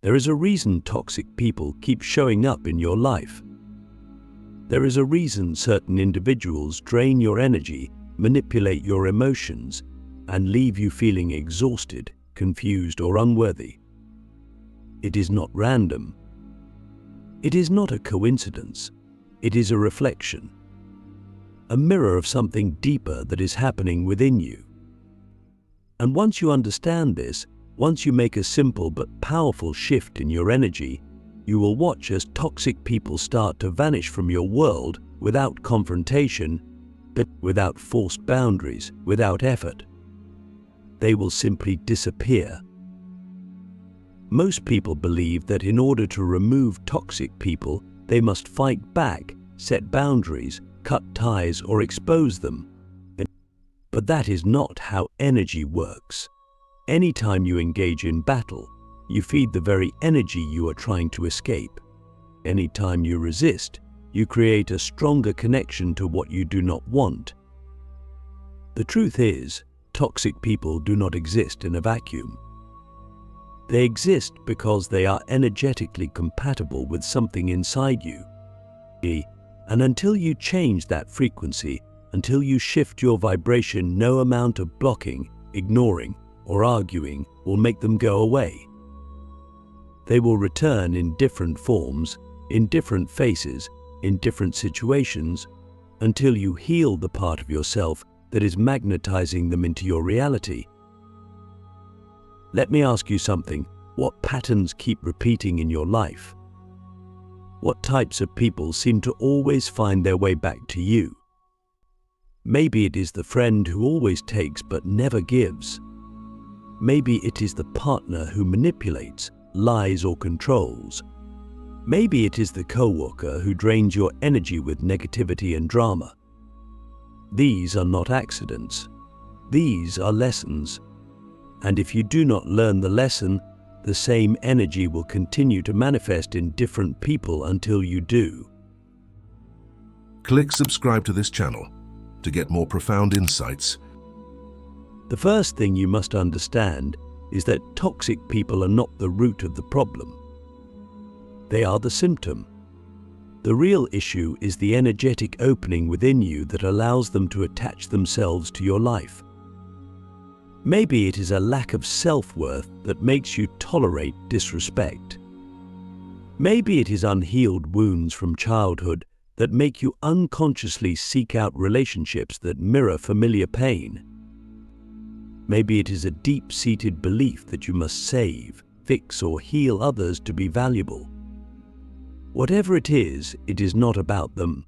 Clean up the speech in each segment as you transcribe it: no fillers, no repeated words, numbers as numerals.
There is a reason toxic people keep showing up in your life. There is a reason certain individuals drain your energy, manipulate your emotions, and leave you feeling exhausted, confused, or unworthy. It is not random. It is not a coincidence. It is a reflection, a mirror of something deeper that is happening within you. And once you understand this, once you make a simple but powerful shift in your energy, you will watch as toxic people start to vanish from your world without confrontation, but without forced boundaries, without effort. They will simply disappear. Most people believe that in order to remove toxic people, they must fight back, set boundaries, cut ties, or expose them. But that is not how energy works. Anytime you engage in battle, you feed the very energy you are trying to escape. Anytime you resist, you create a stronger connection to what you do not want. The truth is, toxic people do not exist in a vacuum. They exist because they are energetically compatible with something inside you. And until you change that frequency, until you shift your vibration, no amount of blocking, ignoring, or arguing will make them go away. They will return in different forms, in different faces, in different situations, until you heal the part of yourself that is magnetizing them into your reality. Let me ask you something. What patterns keep repeating in your life? What types of people seem to always find their way back to you? Maybe it is the friend who always takes but never gives. Maybe it is the partner who manipulates, lies, or controls. Maybe it is the coworker who drains your energy with negativity and drama. These are not accidents. These are lessons. And if you do not learn the lesson, the same energy will continue to manifest in different people until you do. Click subscribe to this channel to get more profound insights. The first thing you must understand is that toxic people are not the root of the problem. They are the symptom. The real issue is the energetic opening within you that allows them to attach themselves to your life. Maybe it is a lack of self-worth that makes you tolerate disrespect. Maybe it is unhealed wounds from childhood that make you unconsciously seek out relationships that mirror familiar pain. Maybe it is a deep-seated belief that you must save, fix, or heal others to be valuable. Whatever it is not about them.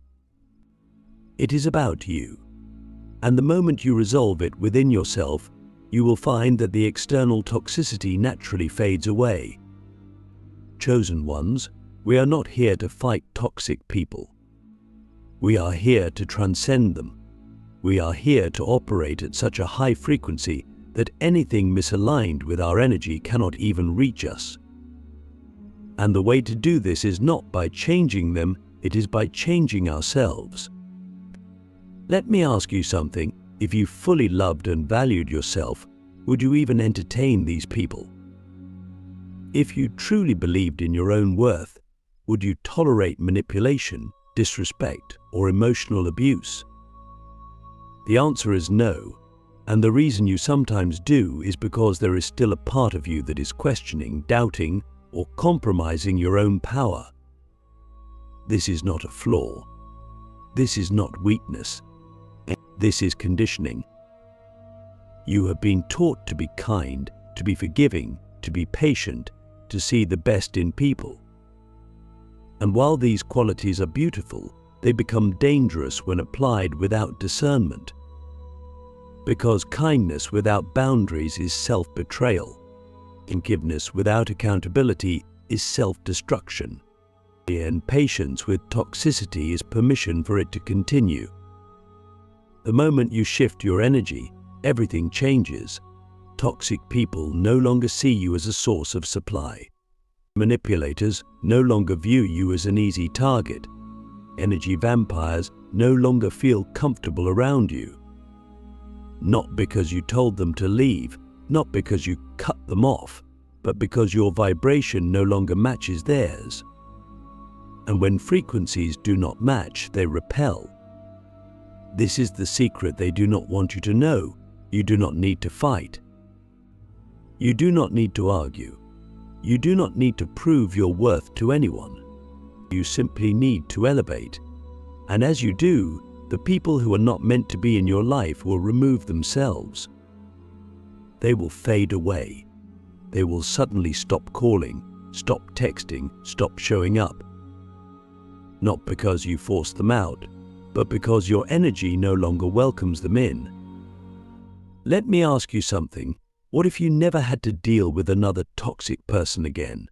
It is about you. And the moment you resolve it within yourself, you will find that the external toxicity naturally fades away. Chosen ones, we are not here to fight toxic people. We are here to transcend them. We are here to operate at such a high frequency that anything misaligned with our energy cannot even reach us. And the way to do this is not by changing them, it is by changing ourselves. Let me ask you something. If you fully loved and valued yourself, would you even entertain these people? If you truly believed in your own worth, would you tolerate manipulation, disrespect, or emotional abuse? The answer is no, and the reason you sometimes do is because there is still a part of you that is questioning, doubting, or compromising your own power. This is not a flaw. This is not weakness. This is conditioning. You have been taught to be kind, to be forgiving, to be patient, to see the best in people. And while these qualities are beautiful, they become dangerous when applied without discernment. Because kindness without boundaries is self-betrayal. Forgiveness without accountability is self-destruction. And patience with toxicity is permission for it to continue. The moment you shift your energy, everything changes. Toxic people no longer see you as a source of supply. Manipulators no longer view you as an easy target. Energy vampires no longer feel comfortable around you. Not because you told them to leave, not because you cut them off, but because your vibration no longer matches theirs. And when frequencies do not match, they repel. This is the secret they do not want you to know. You do not need to fight. You do not need to argue. You do not need to prove your worth to anyone. You simply need to elevate. And as you do, the people who are not meant to be in your life will remove themselves. They will fade away. They will suddenly stop calling, stop texting, stop showing up. Not because you forced them out, but because your energy no longer welcomes them in. Let me ask you something. What if you never had to deal with another toxic person again?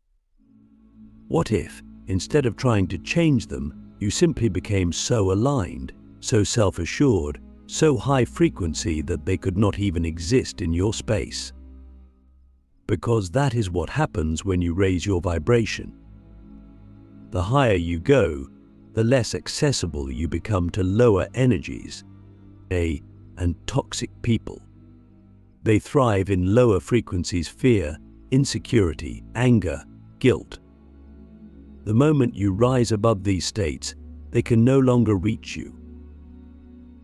What if, instead of trying to change them, you simply became so aligned, so self-assured, so high frequency that they could not even exist in your space? Because that is what happens when you raise your vibration. The higher you go, the less accessible you become to lower energies, and toxic people. They thrive in lower frequencies: fear, insecurity, anger, guilt. The moment you rise above these states, they can no longer reach you.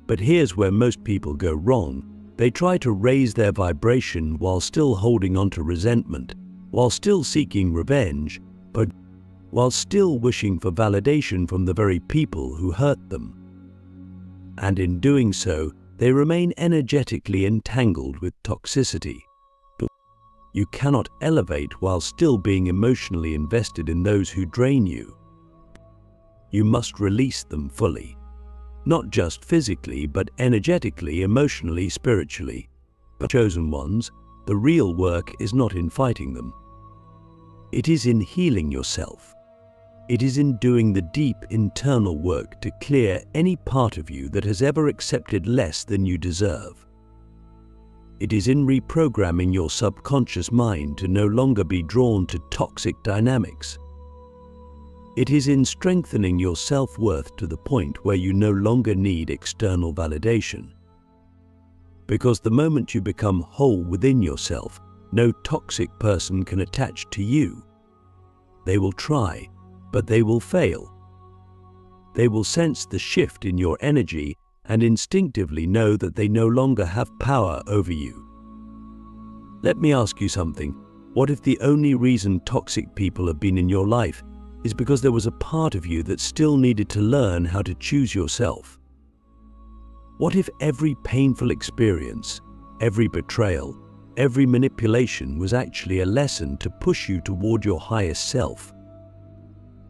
But here's where most people go wrong. They try to raise their vibration while still holding on to resentment, while still seeking revenge, but while still wishing for validation from the very people who hurt them. And in doing so, they remain energetically entangled with toxicity. You cannot elevate while still being emotionally invested in those who drain you. You must release them fully. Not just physically, but energetically, emotionally, spiritually. But chosen ones, the real work is not in fighting them. It is in healing yourself. It is in doing the deep internal work to clear any part of you that has ever accepted less than you deserve. It is in reprogramming your subconscious mind to no longer be drawn to toxic dynamics. It is in strengthening your self-worth to the point where you no longer need external validation. Because the moment you become whole within yourself, no toxic person can attach to you. They will try, but they will fail. They will sense the shift in your energy and instinctively know that they no longer have power over you. Let me ask you something. What if the only reason toxic people have been in your life is because there was a part of you that still needed to learn how to choose yourself? What if every painful experience, every betrayal, every manipulation was actually a lesson to push you toward your highest self?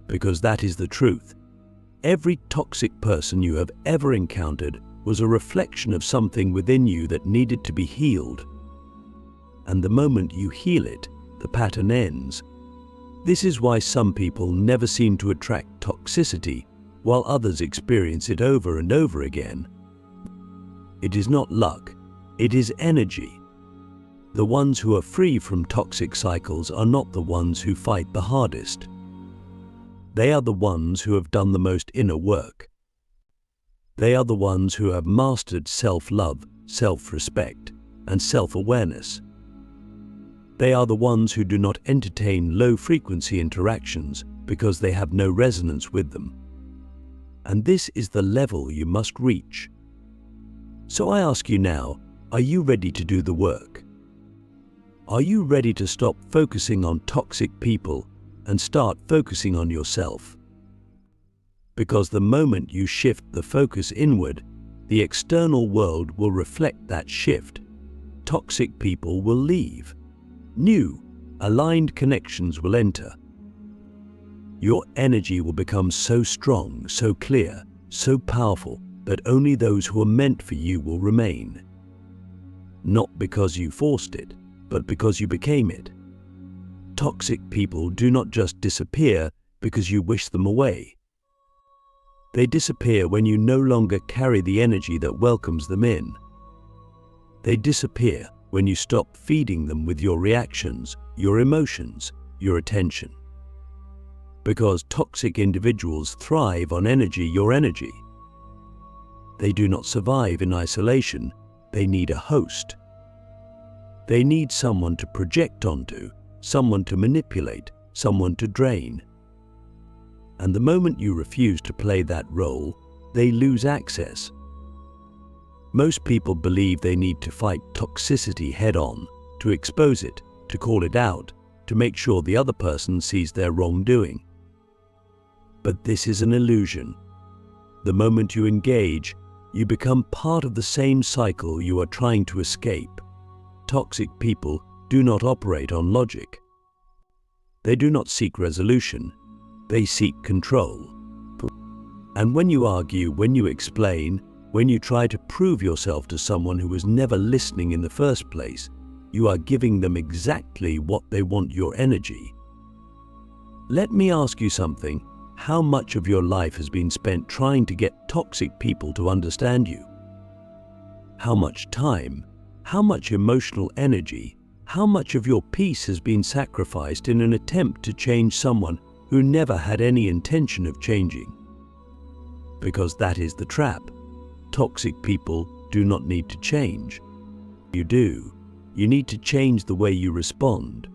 Because that is the truth. Every toxic person you have ever encountered was a reflection of something within you that needed to be healed. And the moment you heal it, the pattern ends. This is why some people never seem to attract toxicity, while others experience it over and over again. It is not luck, it is energy. The ones who are free from toxic cycles are not the ones who fight the hardest. They are the ones who have done the most inner work. They are the ones who have mastered self-love, self-respect, and self-awareness. They are the ones who do not entertain low-frequency interactions because they have no resonance with them. And this is the level you must reach. So I ask you now, are you ready to do the work? Are you ready to stop focusing on toxic people and start focusing on yourself? Because the moment you shift the focus inward, the external world will reflect that shift. Toxic people will leave. New, aligned connections will enter. Your energy will become so strong, so clear, so powerful that only those who are meant for you will remain. Not because you forced it, but because you became it. Toxic people do not just disappear because you wish them away. They disappear when you no longer carry the energy that welcomes them in. They disappear when you stop feeding them with your reactions, your emotions, your attention. Because toxic individuals thrive on energy, your energy. They do not survive in isolation. They need a host. They need someone to project onto, someone to manipulate, someone to drain. And the moment you refuse to play that role, they lose access. Most people believe they need to fight toxicity head-on, to expose it, to call it out, to make sure the other person sees their wrongdoing. But this is an illusion. The moment you engage, you become part of the same cycle you are trying to escape. Toxic people do not operate on logic. They do not seek resolution. They seek control. And when you argue, when you explain, when you try to prove yourself to someone who was never listening in the first place, you are giving them exactly what they want: your energy. Let me ask you something. How much of your life has been spent trying to get toxic people to understand you? How much time, how much emotional energy, how much of your peace has been sacrificed in an attempt to change someone who never had any intention of changing? Because that is the trap. Toxic people do not need to change. You do. You need to change the way you respond.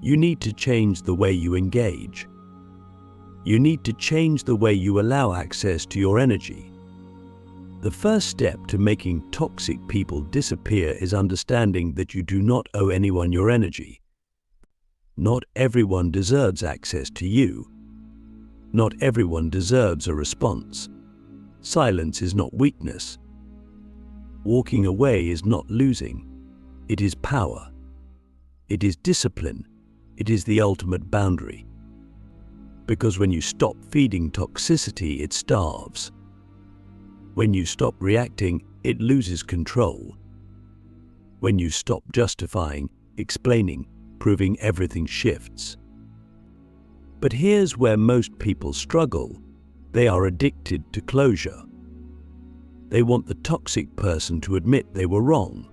You need to change the way you engage. You need to change the way you allow access to your energy. The first step to making toxic people disappear is understanding that you do not owe anyone your energy. Not everyone deserves access to you. Not everyone deserves a response. Silence is not weakness. Walking away is not losing. It is power. It is discipline. It is the ultimate boundary. Because when you stop feeding toxicity, it starves. When you stop reacting, it loses control. When you stop justifying, explaining, proving, everything shifts. But here's where most people struggle. They are addicted to closure. They want the toxic person to admit they were wrong.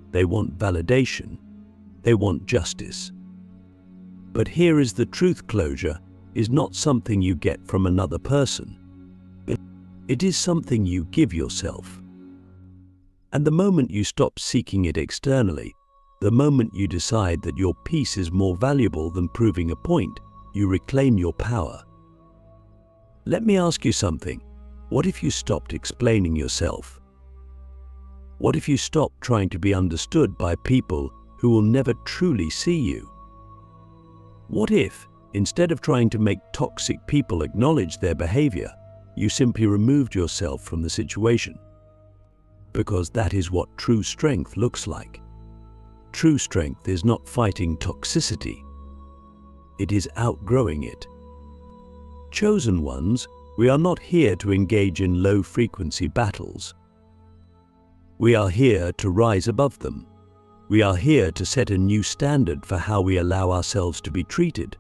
They want validation. They want justice. But here is the truth: closure is not something you get from another person. It is something you give yourself. And the moment you stop seeking it externally, the moment you decide that your peace is more valuable than proving a point, you reclaim your power. Let me ask you something. What if you stopped explaining yourself? What if you stopped trying to be understood by people who will never truly see you? What if, instead of trying to make toxic people acknowledge their behavior, you simply removed yourself from the situation? Because that is what true strength looks like. True strength is not fighting toxicity. It is outgrowing it. Chosen ones, we are not here to engage in low-frequency battles. We are here to rise above them. We are here to set a new standard for how we allow ourselves to be treated.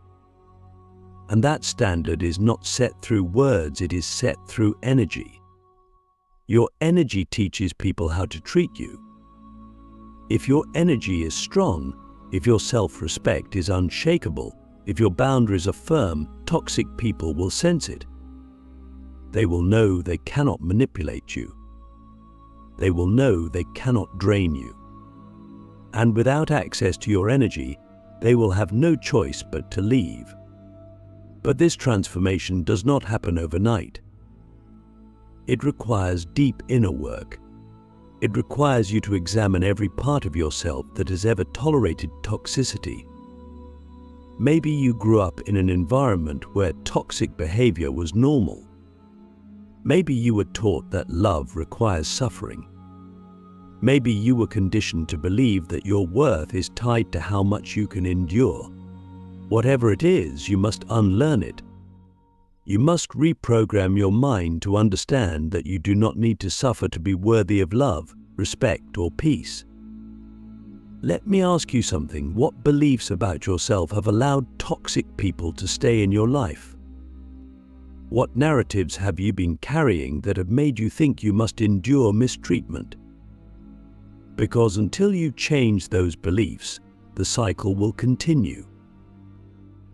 And that standard is not set through words, it is set through energy. Your energy teaches people how to treat you. If your energy is strong, if your self-respect is unshakable, if your boundaries are firm, toxic people will sense it. They will know they cannot manipulate you. They will know they cannot drain you. And without access to your energy, they will have no choice but to leave. But this transformation does not happen overnight. It requires deep inner work. It requires you to examine every part of yourself that has ever tolerated toxicity. Maybe you grew up in an environment where toxic behavior was normal. Maybe you were taught that love requires suffering. Maybe you were conditioned to believe that your worth is tied to how much you can endure. Whatever it is, you must unlearn it. You must reprogram your mind to understand that you do not need to suffer to be worthy of love, respect, or peace. Let me ask you something. What beliefs about yourself have allowed toxic people to stay in your life? What narratives have you been carrying that have made you think you must endure mistreatment? Because until you change those beliefs, the cycle will continue.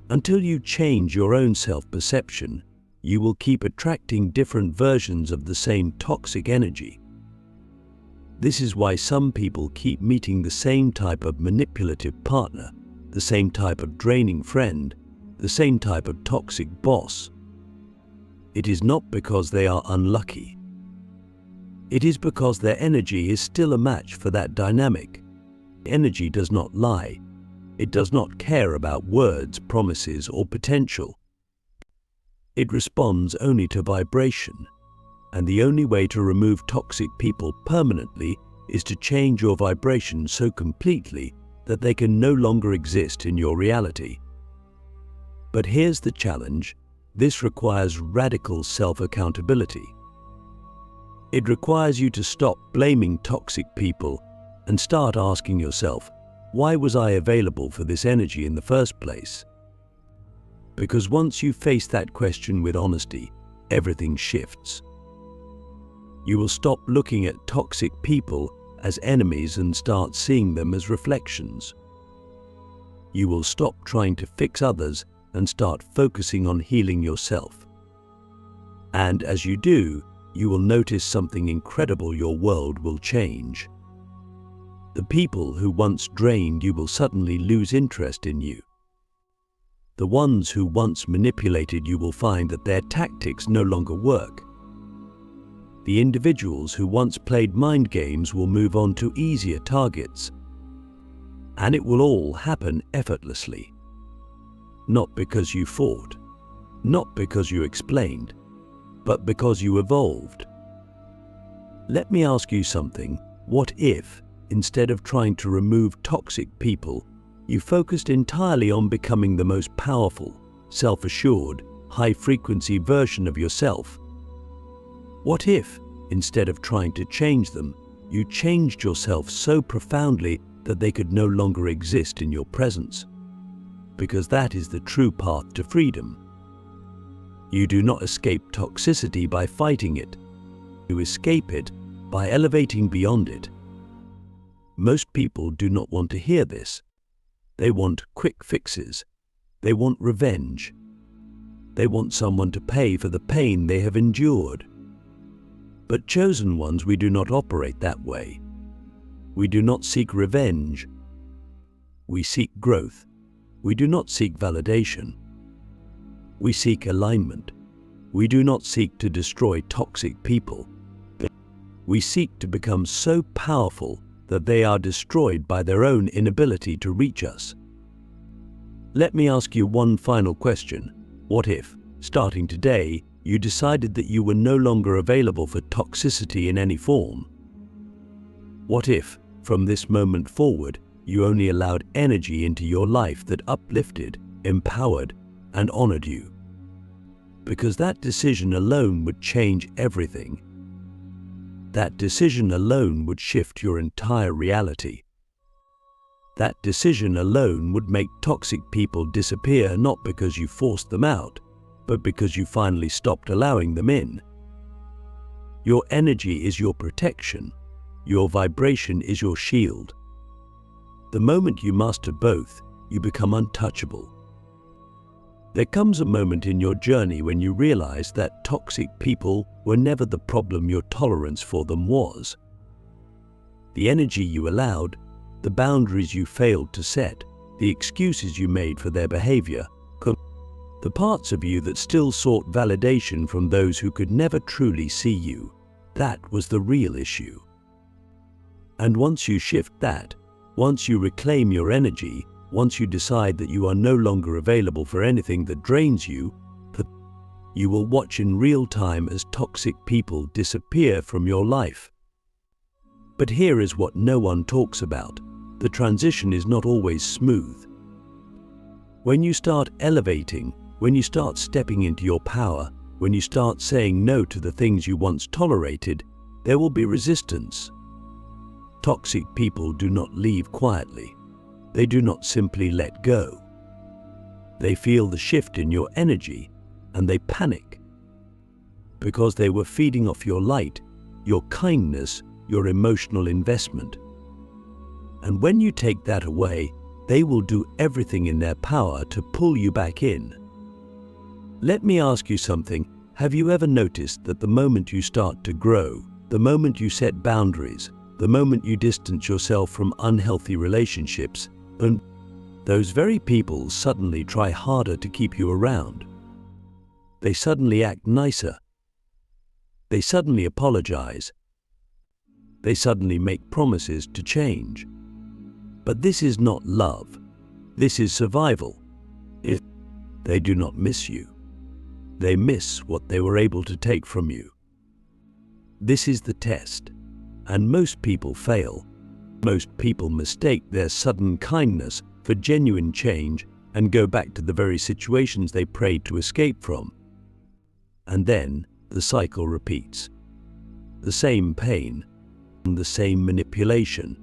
Until you change your own self-perception, you will keep attracting different versions of the same toxic energy. This is why some people keep meeting the same type of manipulative partner, the same type of draining friend, the same type of toxic boss. It is not because they are unlucky. It is because their energy is still a match for that dynamic. Energy does not lie. It does not care about words, promises, or potential. It responds only to vibration. And the only way to remove toxic people permanently is to change your vibration so completely that they can no longer exist in your reality. But here's the challenge. This requires radical self-accountability. It requires you to stop blaming toxic people and start asking yourself, why was I available for this energy in the first place? Because once you face that question with honesty, everything shifts. You will stop looking at toxic people as enemies and start seeing them as reflections. You will stop trying to fix others and start focusing on healing yourself. And as you do, you will notice something incredible. Your world will change. The people who once drained you will suddenly lose interest in you. The ones who once manipulated you will find that their tactics no longer work. The individuals who once played mind games will move on to easier targets. And it will all happen effortlessly. Not because you fought, not because you explained, but because you evolved. Let me ask you something. What if, instead of trying to remove toxic people, you focused entirely on becoming the most powerful, self-assured, high-frequency version of yourself? What if, instead of trying to change them, you changed yourself so profoundly that they could no longer exist in your presence? Because that is the true path to freedom. You do not escape toxicity by fighting it. You escape it by elevating beyond it. Most people do not want to hear this. They want quick fixes. They want revenge. They want someone to pay for the pain they have endured. But chosen ones, we do not operate that way. We do not seek revenge. We seek growth. We do not seek validation. We seek alignment. We do not seek to destroy toxic people. We seek to become so powerful that they are destroyed by their own inability to reach us. Let me ask you one final question. What if, starting today, you decided that you were no longer available for toxicity in any form? What if, from this moment forward, you only allowed energy into your life that uplifted, empowered, and honored you? Because that decision alone would change everything. That decision alone would shift your entire reality. That decision alone would make toxic people disappear, not because you forced them out, but because you finally stopped allowing them in. Your energy is your protection. Your vibration is your shield. The moment you master both, you become untouchable. There comes a moment in your journey when you realize that toxic people were never the problem. Your tolerance for them was. The energy you allowed, the boundaries you failed to set, the excuses you made for their behavior, the parts of you that still sought validation from those who could never truly see you, that was the real issue. And once you shift that, once you reclaim your energy, once you decide that you are no longer available for anything that drains you, you will watch in real time as toxic people disappear from your life. But here is what no one talks about. The transition is not always smooth. When you start elevating, when you start stepping into your power, when you start saying no to the things you once tolerated, there will be resistance. Toxic people do not leave quietly. They do not simply let go. They feel the shift in your energy and they panic because they were feeding off your light, your kindness, your emotional investment. And when you take that away, they will do everything in their power to pull you back in. Let me ask you something. Have you ever noticed that the moment you start to grow, the moment you set boundaries, the moment you distance yourself from unhealthy relationships, and those very people suddenly try harder to keep you around. They suddenly act nicer. They suddenly apologize. They suddenly make promises to change. But this is not love. This is survival. They do not miss you. They miss what they were able to take from you. This is the test, and most people fail. Most people mistake their sudden kindness for genuine change and go back to the very situations they prayed to escape from. And then the cycle repeats. The same pain, the same manipulation,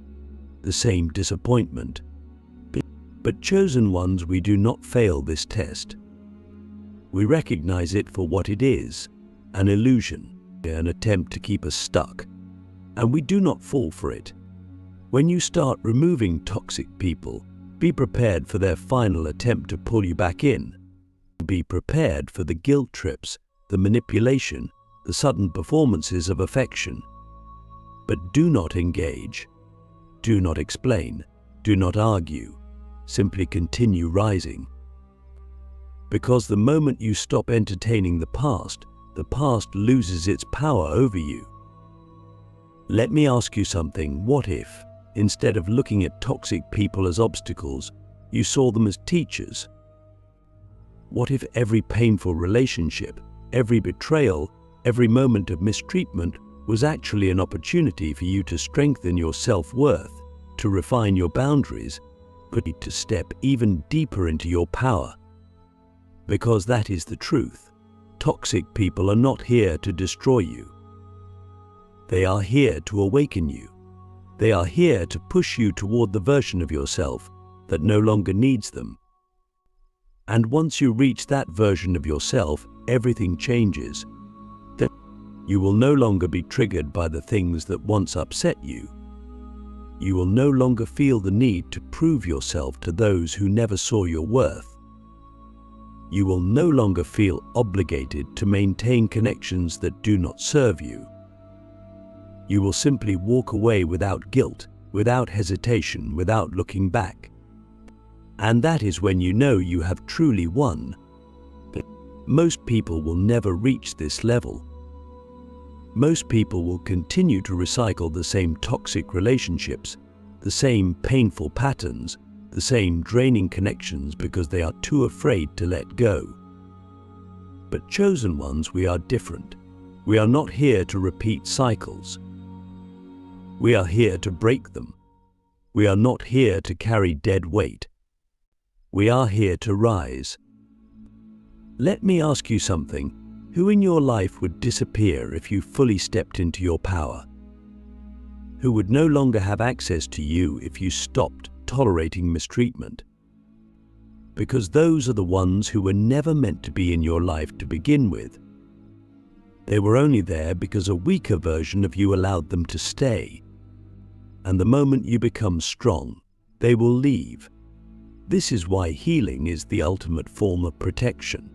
the same disappointment. But chosen ones, we do not fail this test. We recognize it for what it is, an illusion, an attempt to keep us stuck, and we do not fall for it. When you start removing toxic people, be prepared for their final attempt to pull you back in. Be prepared for the guilt trips, the manipulation, the sudden performances of affection. But do not engage. Do not explain. Do not argue. Simply continue rising. Because the moment you stop entertaining the past loses its power over you. Let me ask you something. What if, instead of looking at toxic people as obstacles, you saw them as teachers? What if every painful relationship, every betrayal, every moment of mistreatment was actually an opportunity for you to strengthen your self-worth, to refine your boundaries, but to step even deeper into your power? Because that is the truth. Toxic people are not here to destroy you. They are here to awaken you. They are here to push you toward the version of yourself that no longer needs them. And once you reach that version of yourself, everything changes. You will no longer be triggered by the things that once upset you. You will no longer feel the need to prove yourself to those who never saw your worth. You will no longer feel obligated to maintain connections that do not serve you. You will simply walk away without guilt, without hesitation, without looking back. And that is when you know you have truly won. Most people will never reach this level. Most people will continue to recycle the same toxic relationships, the same painful patterns, the same draining connections because they are too afraid to let go. But chosen ones, we are different. We are not here to repeat cycles. We are here to break them. We are not here to carry dead weight. We are here to rise. Let me ask you something. Who in your life would disappear if you fully stepped into your power? Who would no longer have access to you if you stopped tolerating mistreatment? Because those are the ones who were never meant to be in your life to begin with. They were only there because a weaker version of you allowed them to stay. And the moment you become strong, they will leave. This is why healing is the ultimate form of protection.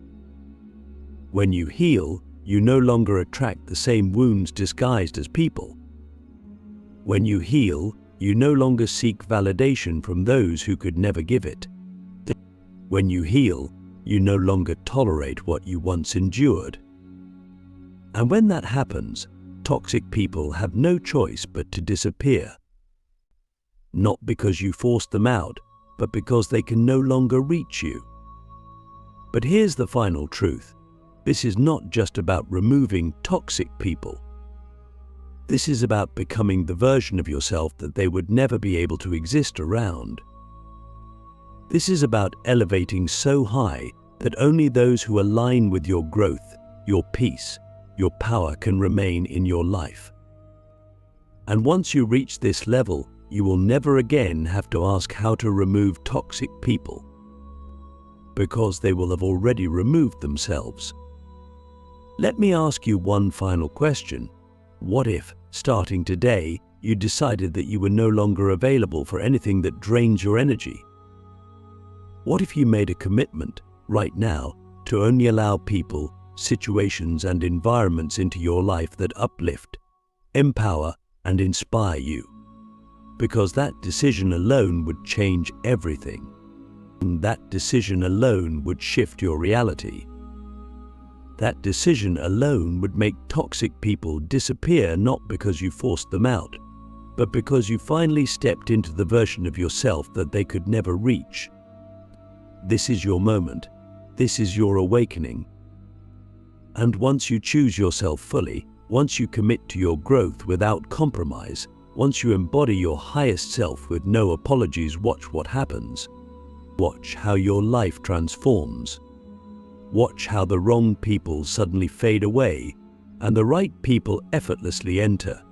When you heal, you no longer attract the same wounds disguised as people. When you heal, you no longer seek validation from those who could never give it. When you heal, you no longer tolerate what you once endured. And when that happens, toxic people have no choice but to disappear. Not because you forced them out, but because they can no longer reach you. But here's the final truth. This is not just about removing toxic people. This is about becoming the version of yourself that they would never be able to exist around. This is about elevating so high that only those who align with your growth, your peace, your power can remain in your life. And once you reach this level, you will never again have to ask how to remove toxic people, because they will have already removed themselves. Let me ask you one final question. What if, starting today, you decided that you were no longer available for anything that drains your energy? What if you made a commitment, right now, to only allow people, situations, and environments into your life that uplift, empower, and inspire you? Because that decision alone would change everything. That decision alone would shift your reality. That decision alone would make toxic people disappear, not because you forced them out, but because you finally stepped into the version of yourself that they could never reach. This is your moment. This is your awakening. And once you choose yourself fully, once you commit to your growth without compromise, once you embody your highest self with no apologies, watch what happens. Watch how your life transforms. Watch how the wrong people suddenly fade away and the right people effortlessly enter.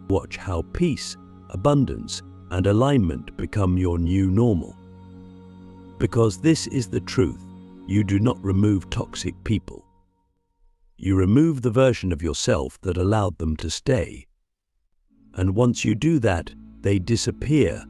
Watch how peace, abundance, and alignment become your new normal. Because this is the truth, you do not remove toxic people. You remove the version of yourself that allowed them to stay. And once you do that, they disappear,